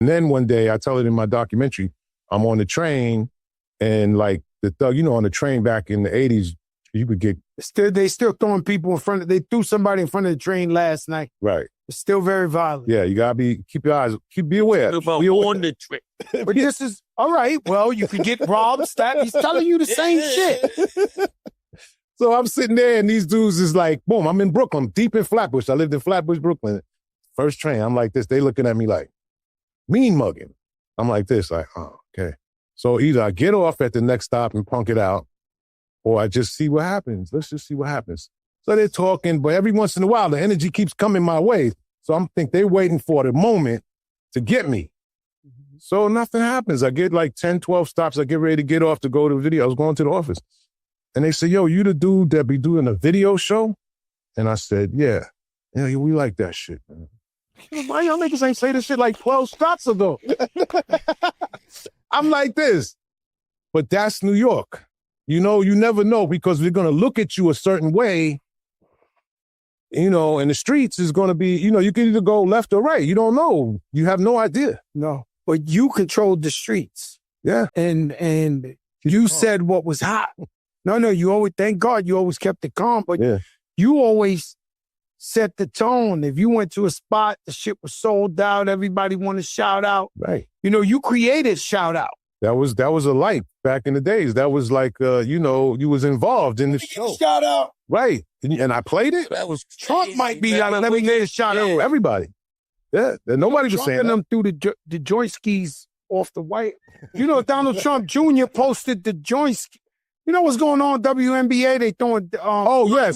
And then one day, I tell it in my documentary, I'm on the train and like the thug, you know, on the train back in the 80s, you could get... They still throwing people in front of... They threw somebody in front of the train last night. Right. It's still very violent. Yeah, you gotta keep your eyes, be aware. Be on the train. But this is, all right, well, you could get robbed, stabbed. He's telling you the same shit. So I'm sitting there and these dudes is like, boom, I'm in Brooklyn, deep in Flatbush. I lived in Flatbush, Brooklyn. First train, I'm like this. They looking at me like, mean mugging. I'm like this, like, oh, okay. So either I get off at the next stop and punk it out, or I just see what happens. Let's just see what happens. So they're talking, but every once in a while, the energy keeps coming my way. So I'm think they're waiting for the moment to get me. So nothing happens. I get like 10, 12 stops. I get ready to get off to go to video. I was going to the office. And they say, yo, you the dude that be doing a video show? And I said, yeah. Yeah, we like that shit, man. Why y'all niggas ain't say this shit like 12 stops ago? I'm like this. But that's New York. You know, you never know because we're going to look at you a certain way. You know, and the streets is going to be, you know, you can either go left or right. You don't know. You have no idea. No, but you controlled the streets. Yeah. And you said what was hot. No, you always, thank God you always kept it calm, but you always set the tone. If you went to a spot, the shit was sold out, everybody wanted to shout out. Right. You know, you created shout out. That was a light back in the days. That was like, you know, you was involved in the show. Shout out. Right. And I played it. That was Trump might be like, let me get a shout out. Everybody. Yeah. Nobody was saying that. Them through the joint skis off the white. You know, Donald Trump Jr. posted the joint ski. You know what's going on WNBA? They throwing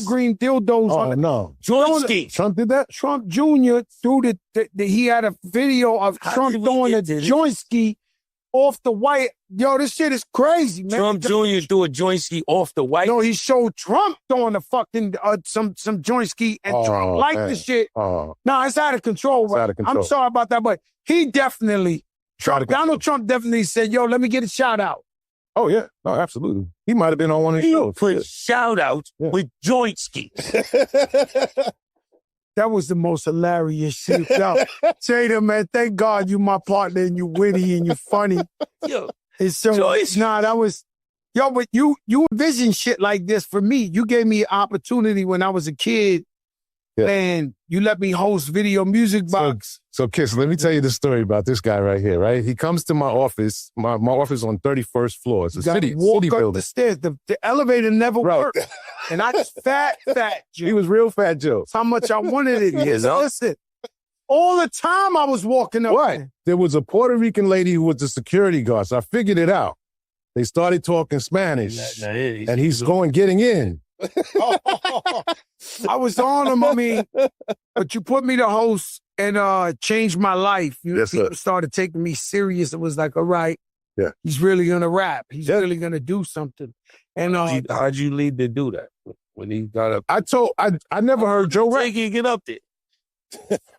green dildos on no. Joint ski. Trump did that? Trump Jr. threw he had a video of Trump throwing a joint ski off the white. Yo, this shit is crazy, man. Trump Jr. threw a joint ski off the white. No, he showed Trump throwing a fucking some joint ski, and Trump liked the shit. No, it's out of control. It's out of control. I'm sorry about that, but he definitely, Donald Trump definitely said, yo, let me get a shout out. Oh, yeah. No, absolutely. He might have been on one of his shows. Put shout outs with joint skis. That was the most hilarious shit. Jada, man, thank God you my partner and you witty and you funny. Yo, it's so, that was, but you envision shit like this for me. You gave me an opportunity when I was a kid and you let me host Video Music Box. So Kiss, let me tell you the story about this guy right here, right? He comes to my office, my office on 31st floor. It's a city building. The stairs, the elevator never worked. And I just fat Joe. He was real fat Joe. That's how much I wanted it. Listen, all the time I was walking up. What? There was a Puerto Rican lady who was the security guard, so I figured it out. They started talking Spanish, and he's getting in. I was on him, I mean, but you put me to host and changed my life. People started taking me serious. It was like, all right, he's really going to rap. He's really going to do something. And how'd you lead to do that when he got up? I never heard Joe rap. He get up there.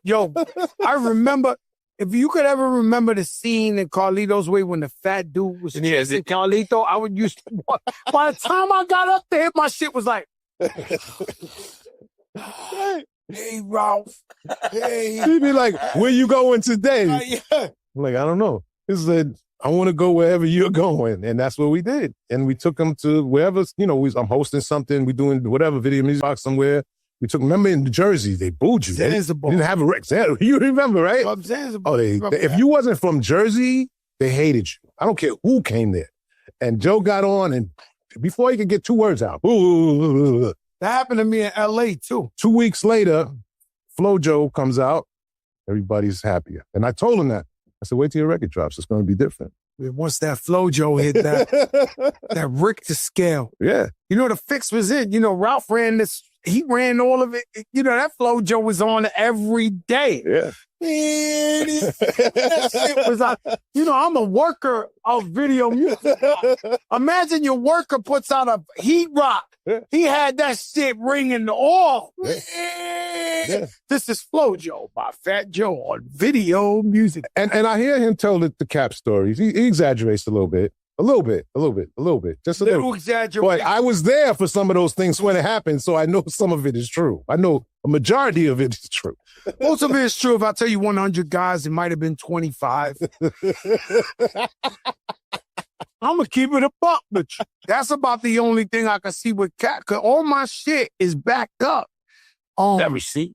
Yo, I remember, if you could ever remember the scene in Carlito's Way when the fat dude was chasing Carlito, I would use, by the time I got up there, my shit was like, hey, Ralph. Hey. He'd be like, where you going today? I'm like, I don't know. He said, I want to go wherever you're going. And that's what we did. And we took him to wherever, you know, I'm hosting something, we doing whatever, Video Music Box somewhere. We took, remember in New Jersey, they booed you. They didn't have a rec. You remember, right? If you wasn't from Jersey, they hated you. I don't care who came there. And Joe got on, and before he could get two words out, that happened to me in L.A. too. 2 weeks later, Flo Joe comes out. Everybody's happier. And I told him that. I said, wait till your record drops. It's going to be different. Once that Flo Joe hit that Richter scale. Yeah. You know, the fix was it. You know, Ralph ran this. He ran all of it. You know, that Flo Joe was on every day. Yeah. Man, that shit was like, you know, I'm a worker of video music. Imagine your worker puts out a heat rock. He had that shit ringing off. This is Flo Joe by Fat Joe on Video Music. And I hear him tell the Cap stories. He exaggerates a little bit. A little bit. Just a little. Exaggeration. But I was there for some of those things when it happened, so I know some of it is true. I know a majority of it is true. Most of it is true. If I tell you 100 guys, it might have been 25. I'm going to keep it a buck, but that's about the only thing I can see with cat, because all my shit is backed up. That receipt?